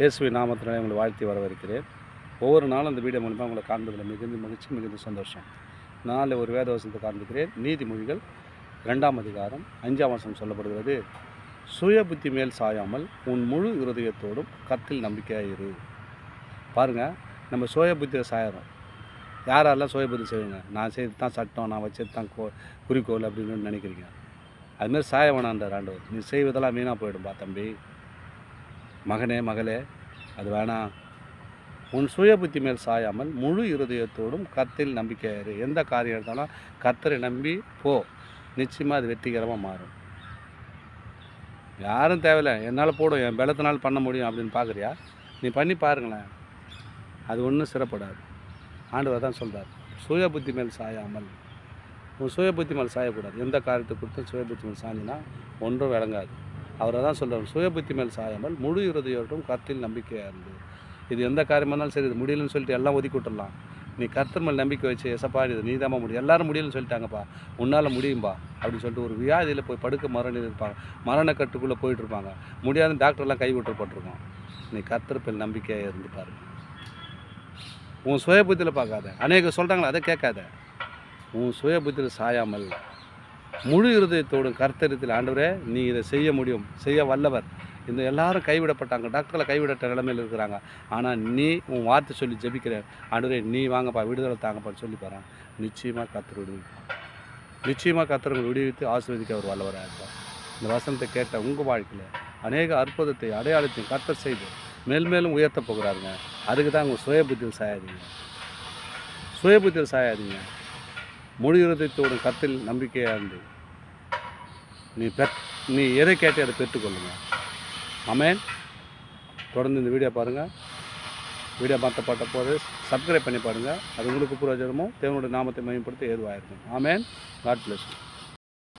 இயேசுவின் நாமத்தினாலே உங்களை வாழ்த்தி வரவேற்கிறேன். ஒவ்வொரு நாளும் அந்த வீடியோ மூலமாக உங்களை காண்பதில் மிகுந்த மகிழ்ச்சி, மிகுந்த சந்தோஷம். நாளில் ஒரு வேத வசனத்தை காண்பிக்கிறேன். நீதிமொழிகள் 2ஆம் அதிகாரம் 5ஆம் வசனம் சொல்லப்படுகிறது, சுய புத்தி மேல் சாயாமல் உன் முழு இருதயத்தோடும் கர்த்தரில் நம்பிக்கையாக இரு. பாருங்கள், நம்ம சுய புத்தியில் சாயிறோம். யாரெல்லாம் சுய புத்தி செய்யுங்க, நான் செய்து தான் சட்டம், நான் வச்சது தான் குறிக்கோள் அப்படின்னு நினைக்கிறீங்க. அதுமாதிரி சாய வேணான்றார் ஆண்டவர். நீ செய்வதெல்லாம் வீணாக போயிடும்பா தம்பி, மகனே மகளே, அது வேணாம். உன் சுய புத்தி மேல் சாயாமல் முழு இருதயத்தோடும் கர்த்தரில் நம்பிக்கையாயிரு. எந்த காரியம் எடுத்தாலும் கர்த்தரை நம்பி போ, நிச்சயமாக அது வெற்றிகரமாக மாறும். யாரும் தேவையில்லை, என்னால் போடும், என் பலத்தினால் பண்ண முடியும் அப்படின்னு பார்க்குறியா? நீ பண்ணி பாருங்களேன், அது ஒன்றும் சிறப்படாது. ஆண்டவர் தான் சொல்கிறார், சுய புத்தி மேல் சாயாமல். உன் சுய புத்தி மேல் சாயக்கூடாது. எந்த காரியத்தை கொடுத்து சுய புத்தி மேல் சாய்ந்தினா ஒன்றும் விளங்காது. அவரை தான் சொல்கிறார், சுய புத்தி மேல் சாயாமல் முழு இருதயோடும் கர்த்தரில் நம்பிக்கையாக இருந்து. இது எந்த காரியமாக இருந்தாலும் சரி, இது முடியலன்னு சொல்லிட்டு எல்லாம் ஒதுக்கி விட்டுடலாம். நீ கர்த்தர் மேல் நம்பிக்கை வச்சு, எசப்பா இது நீ தாம்மா முடியும், எல்லோரும் முடியலன்னு சொல்லிட்டாங்கப்பா, உன்னால் முடியும்பா அப்படின்னு சொல்லிட்டு ஒரு வியாதியில் போய் படுக்க இருப்பாங்க, மரணக்கட்டுக்குள்ளே போயிட்டுருப்பாங்க, முடியாத டாக்டர்லாம் கைவிட்டுப்பட்டிருக்கோம். நீ கர்த்தர் மேல் நம்பிக்கையாக இருந்து பாருங்க. உன் சுய புத்தியில் பார்க்காத. அநேக சொல்கிறாங்களா, அதை கேட்காத. உன் சுய புத்தியில் சாயாமல் முழு இருதயத்தோடும் கர்த்தரித்தில், ஆண்டவரே நீ இதை செய்ய முடியும், செய்ய வல்லவர். இந்த எல்லாரும் கைவிடப்பட்டாங்க, டாக்டரில் கைவிடட்ட நிலைமையில் இருக்கிறாங்க. ஆனால் நீ உன் வார்த்தை சொல்லி ஜெபிக்கிற, ஆண்டவரே நீ வாங்கப்பா, விடுதலை தாங்கப்பான்னு சொல்லி பாரு. நிச்சயமாக கர்த்தர் விடுவிப்பார். நிச்சயமாக கர்த்தர் விடுவித்து ஆசீர்வதிக்க அவர் வல்லவராக இருப்பார். இந்த வசனத்தை கேட்ட உங்கள் வாழ்க்கையில் அநேக அற்புதத்தை அடையாளத்தையும் கர்த்தர் செய்து மேல்மேலும் உயர்த்த போகிறாருங்க. அதுக்கு தான் உங்கள் சுய புத்தியில் சாயாதீங்க. சுய புத்தியில் சாயாதீங்க. முழு இருதயத்தோடு கர்த்தரில் நம்பிக்கையாக இருந்து நீ எதை கேட்டு அதை பெற்றுக்கொள்ளுங்க. ஆமென். தொடர்ந்து இந்த வீடியோ பாருங்கள். வீடியோ மாற்றப்பட்ட போது சப்ஸ்கிரைப் பண்ணி பாருங்கள். அது உங்களுக்கு பிரயோஜனமும் தேவனுடைய நாமத்தை மேம்படுத்த ஏதுவாக இருக்கும். ஆமென். God bless you.